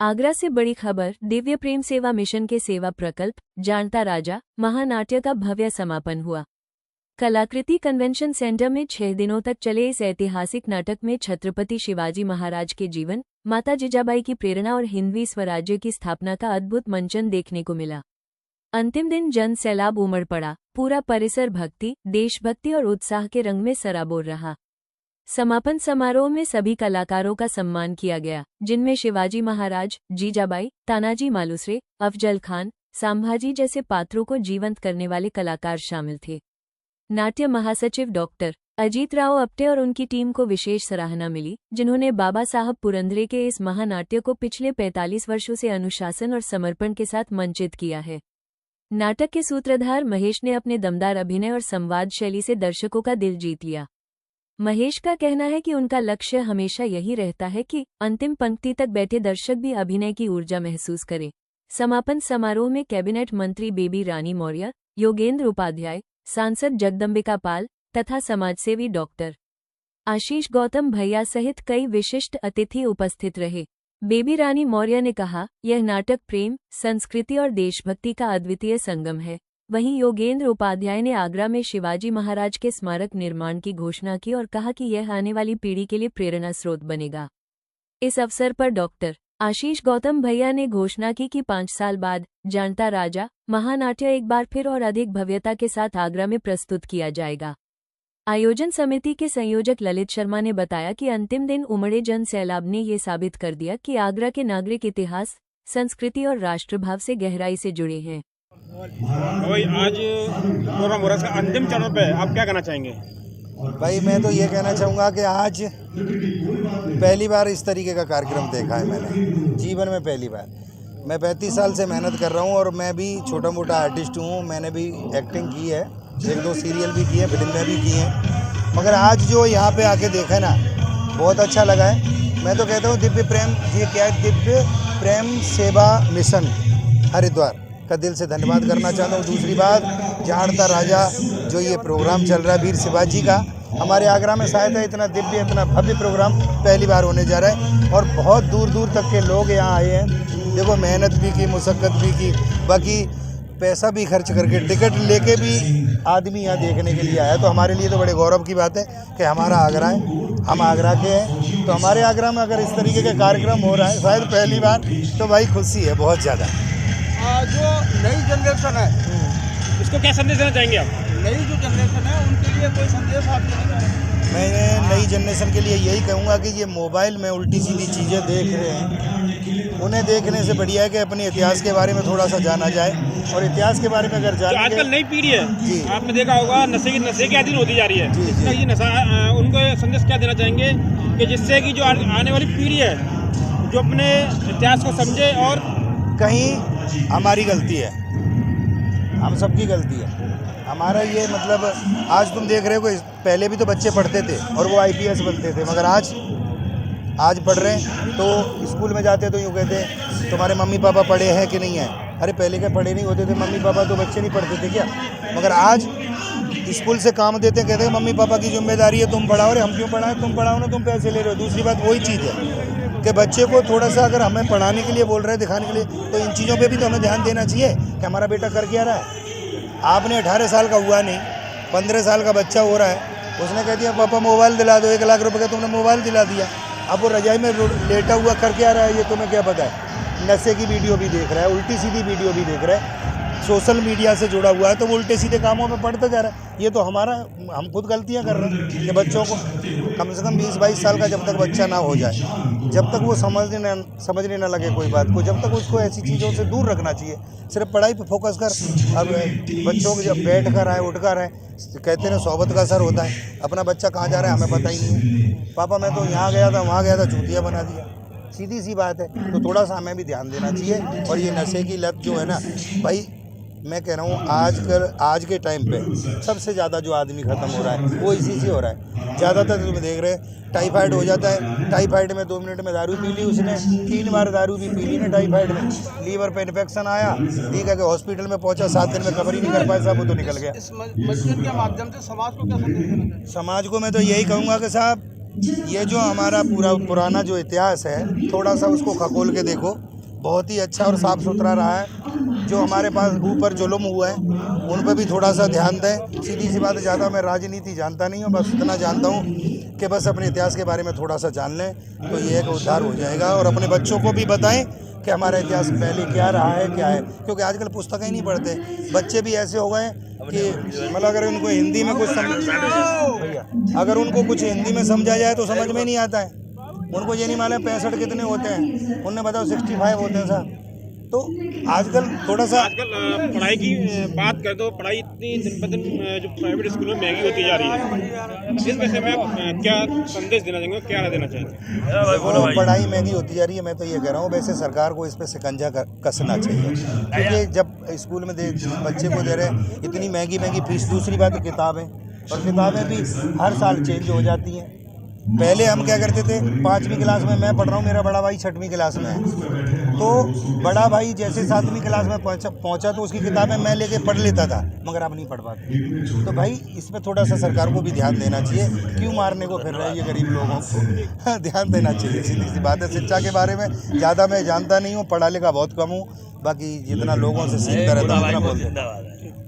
आगरा से बड़ी खबर। दिव्य प्रेम सेवा मिशन के सेवा प्रकल्प जानता राजा महानाट्य का भव्य समापन हुआ। कलाकृति कन्वेंशन सेंटर में 6 दिनों तक चले इस ऐतिहासिक नाटक में छत्रपति शिवाजी महाराज के जीवन, माता जिजाबाई की प्रेरणा और हिंदवी स्वराज्य की स्थापना का अद्भुत मंचन देखने को मिला। अंतिम दिन जन सैलाब उमड़ पड़ा। पूरा परिसर भक्ति, देशभक्ति और उत्साह के रंग में सराबोर रहा। समापन समारोह में सभी कलाकारों का सम्मान किया गया, जिनमें शिवाजी महाराज, जीजाबाई, तानाजी मालुसरे, अफजल खान, संभाजी जैसे पात्रों को जीवंत करने वाले कलाकार शामिल थे। नाट्य महासचिव डॉक्टर अजीत राव अप्टे और उनकी टीम को विशेष सराहना मिली, जिन्होंने बाबा साहब पुरंदरे के इस महानाट्य को पिछले 45 वर्षों से अनुशासन और समर्पण के साथ मंचित किया है। नाटक के सूत्रधार महेश ने अपने दमदार अभिनय और संवाद शैली से दर्शकों का दिल जीत लिया। महेश का कहना है कि उनका लक्ष्य हमेशा यही रहता है कि अंतिम पंक्ति तक बैठे दर्शक भी अभिनय की ऊर्जा महसूस करें। समापन समारोह में कैबिनेट मंत्री बेबी रानी मौर्य, योगेंद्र उपाध्याय, सांसद जगदम्बिका पाल तथा समाजसेवी डॉक्टर आशीष गौतम भैया सहित कई विशिष्ट अतिथि उपस्थित रहे। बेबी रानी मौर्य ने कहा, यह नाटक प्रेम, संस्कृति और देशभक्ति का अद्वितीय संगम है। वहीं योगेंद्र उपाध्याय ने आगरा में शिवाजी महाराज के स्मारक निर्माण की घोषणा की और कहा कि यह आने वाली पीढ़ी के लिए प्रेरणा स्रोत बनेगा। इस अवसर पर डॉक्टर आशीष गौतम भैया ने घोषणा की कि 5 साल बाद जानता राजा महानाट्य एक बार फिर और अधिक भव्यता के साथ आगरा में प्रस्तुत किया जाएगा। आयोजन समिति के संयोजक ललित शर्मा ने बताया कि अंतिम दिन उमड़े जन सैलाब ने ये साबित कर दिया कि आगरा के नागरिक इतिहास, संस्कृति और राष्ट्रभाव से गहराई से जुड़े हैं। आज प्रोग्राम हो रहा है, अंतिम चरण पे आप क्या कहना चाहेंगे? भाई मैं तो ये कहना चाहूँगा कि आज पहली बार इस तरीके का कार्यक्रम देखा है मैंने, जीवन में पहली बार। मैं 35 साल से मेहनत कर रहा हूँ और मैं भी छोटा मोटा आर्टिस्ट हूँ। मैंने भी एक्टिंग की है, 1-2 सीरियल भी किए, फिल्म में भी की हैं, मगर आज जो यहाँ पे आके देखा है ना, बहुत अच्छा लगा है। मैं तो कहता हूँ दिव्य प्रेम सेवा मिशन हरिद्वार का दिल से धन्यवाद करना चाहता हूँ। दूसरी बात, जानता राजा जो ये प्रोग्राम चल रहा है वीर शिवाजी का, हमारे आगरा में शायद है इतना दिव्य, इतना भव्य प्रोग्राम पहली बार होने जा रहा है और बहुत दूर दूर तक के लोग यहाँ आए हैं। देखो मेहनत भी की, मुशक्क़त भी की, बाकी पैसा भी खर्च करके टिकट लेके भी आदमी यहाँ देखने के लिए आया। तो हमारे लिए तो बड़े गौरव की बात है कि हमारा आगरा है, हम आगरा के हैं। तो हमारे आगरा में अगर इस तरीके का कार्यक्रम हो रहा है शायद पहली बार, तो भाई खुशी है बहुत ज़्यादा। जो नई जनरेशन है उसको क्या संदेश देना चाहेंगे आप? नई जो जनरेशन है उनके लिए कोई संदेश आप देना चाहेंगे? मैं नई जनरेशन के लिए यही कहूँगा कि ये मोबाइल में उल्टी सीधी चीज़ें देख रहे हैं, उन्हें देखने से बढ़िया है कि अपने इतिहास के बारे में थोड़ा सा जाना जाए। और इतिहास के बारे में अगर जाने, आजकल नई पीढ़ी है जी, आपने देखा होगा नशे की अधीन होती जा रही है, इसका ये नशा, उनको संदेश क्या देना चाहेंगे कि जिससे कि जो आने वाली पीढ़ी है जो अपने इतिहास को समझे? और कहीं हमारी गलती है, हम सबकी गलती है। हमारा ये मतलब आज तुम देख रहे हो, पहले भी तो बच्चे पढ़ते थे और वो IPS बनते थे, मगर आज पढ़ रहे हैं तो स्कूल में जाते तो यूँ कहते हैं तुम्हारे मम्मी पापा पढ़े हैं कि नहीं है। अरे पहले के पढ़े नहीं होते थे मम्मी पापा, तो बच्चे नहीं पढ़ते थे क्या? मगर आज स्कूल से काम देते हैं, कहते हैं मम्मी पापा की जिम्मेदारी है, तुम पढ़ाओ। अरे हम क्यों पढ़ाएं? तुम पढ़ाओ ना, तुम पैसे ले रहे हो। दूसरी बात वही चीज़ है कि बच्चे को थोड़ा सा अगर हमें पढ़ाने के लिए बोल रहे हैं, दिखाने के लिए, तो इन चीज़ों पे भी तो हमें ध्यान देना चाहिए कि हमारा बेटा कर क्या रहा है। आपने 18 साल का हुआ नहीं, 15 साल का बच्चा हो रहा है, उसने कह दिया पापा मोबाइल दिला दो, 1 लाख रुपए का तुमने मोबाइल दिला दिया। अब वो रजाई में लेटा हुआ कर क्या रहा है, ये तुम्हें क्या पता है? नशे की वीडियो भी देख रहा है, उल्टी सीधी वीडियो भी देख रहा है, सोशल मीडिया से जुड़ा हुआ है, तो वो उल्टे सीधे कामों में पढ़ता जा रहा है। ये तो हम खुद गलतियां कर रहे हैं कि बच्चों को कम से कम 20-22 साल का जब तक बच्चा ना हो जाए, जब तक वो समझने ना लगे कोई बात को, जब तक उसको ऐसी चीज़ों से दूर रखना चाहिए। सिर्फ पढ़ाई पे फोकस कर। अब बच्चों को जब बैठ कर आए, उठ कर आए, कहते हैं सोबत का असर होता है। अपना बच्चा कहाँ जा रहा है हमें पता ही नहीं है। पापा मैं तो यहाँ गया था, वहाँ गया था, चूतिया बना दिया, सीधी सी बात है। तो थोड़ा सा हमें भी ध्यान देना चाहिए। और ये नशे की लत जो है ना भाई, मैं कह रहा हूँ आज के टाइम पे सबसे ज़्यादा जो आदमी ख़त्म हो रहा है वो इसी से हो रहा है। ज़्यादातर तुम्हें देख रहे हैं टाइफाइड हो जाता है, टाइफाइड में 2 मिनट में दारू पी ली उसने, 3 बार दारू भी पी ली ना टाइफाइड में, लीवर पे इन्फेक्शन आया, ठीक है कि हॉस्पिटल में पहुंचा, 7 दिन में कवर ही नहीं कर पाया साहब, वो तो निकल गया। इस मंचन के माध्यम से समाज को क्या संदेश देना चाहिए? समाज को मैं तो यही कहूँगा कि साहब ये जो हमारा पूरा पुराना जो इतिहास है, थोड़ा सा उसको खगोल के देखो बहुत ही अच्छा और साफ़ सुथरा रहा है। जो हमारे पास ऊपर जुल्म हुआ है उन पर भी थोड़ा सा ध्यान दें। सीधी सी बात है, ज़्यादा मैं राजनीति जानता नहीं हूँ, बस इतना जानता हूँ कि बस अपने इतिहास के बारे में थोड़ा सा जान लें तो ये एक उद्धार हो जाएगा। और अपने बच्चों को भी बताएं कि हमारा इतिहास पहले क्या रहा है क्या है, क्योंकि आजकल पुस्तकें ही नहीं पढ़ते। बच्चे भी ऐसे हो गए कि मतलब अगर उनको हिंदी में कुछ भैया अगर उनको कुछ हिंदी में समझा जाए तो समझ में नहीं आता है। उनको ये नहीं मालूम 65 कितने होते हैं, उन्हें बताओ 65 होते हैं साहब। तो आजकल थोड़ा सा पढ़ाई की बात करें तो पढ़ाई इतनी दिन ब दिन जो प्राइवेट स्कूलों में महंगी होती जा रही है, इस विषय में क्या संदेश देना चाहेंगे, क्या देना चाहेंगे? वो पढ़ाई महंगी होती जा रही है। मैं तो ये कह रहा हूँ वैसे सरकार को इस पर शिकंजा कसना चाहिए, क्योंकि जब स्कूल में बच्चे को दे रहे हैं इतनी महंगी महंगी फीस। दूसरी बात किताबें, और किताबें भी हर साल चेंज हो जाती हैं। पहले हम क्या करते थे, 5वीं क्लास में मैं पढ़ रहा हूँ, मेरा बड़ा भाई 6वीं क्लास में है, तो बड़ा भाई जैसे 7वीं क्लास में पहुँचा तो उसकी किताबें मैं लेके पढ़ लेता था, मगर अब नहीं पढ़ पाते। तो भाई इस पर थोड़ा सा सरकार को भी ध्यान देना चाहिए। क्यों मारने को फिर रहे हैं ये गरीब लोगों को? ध्यान देना चाहिए, सीधी सी बात है। शिक्षा के बारे में ज़्यादा मैं जानता नहीं हूँ, पढ़ा लिखा बहुत कम हूँ, बाकी जितना लोगों से सीखता रहता हूँ उतना बोल देता हूँ।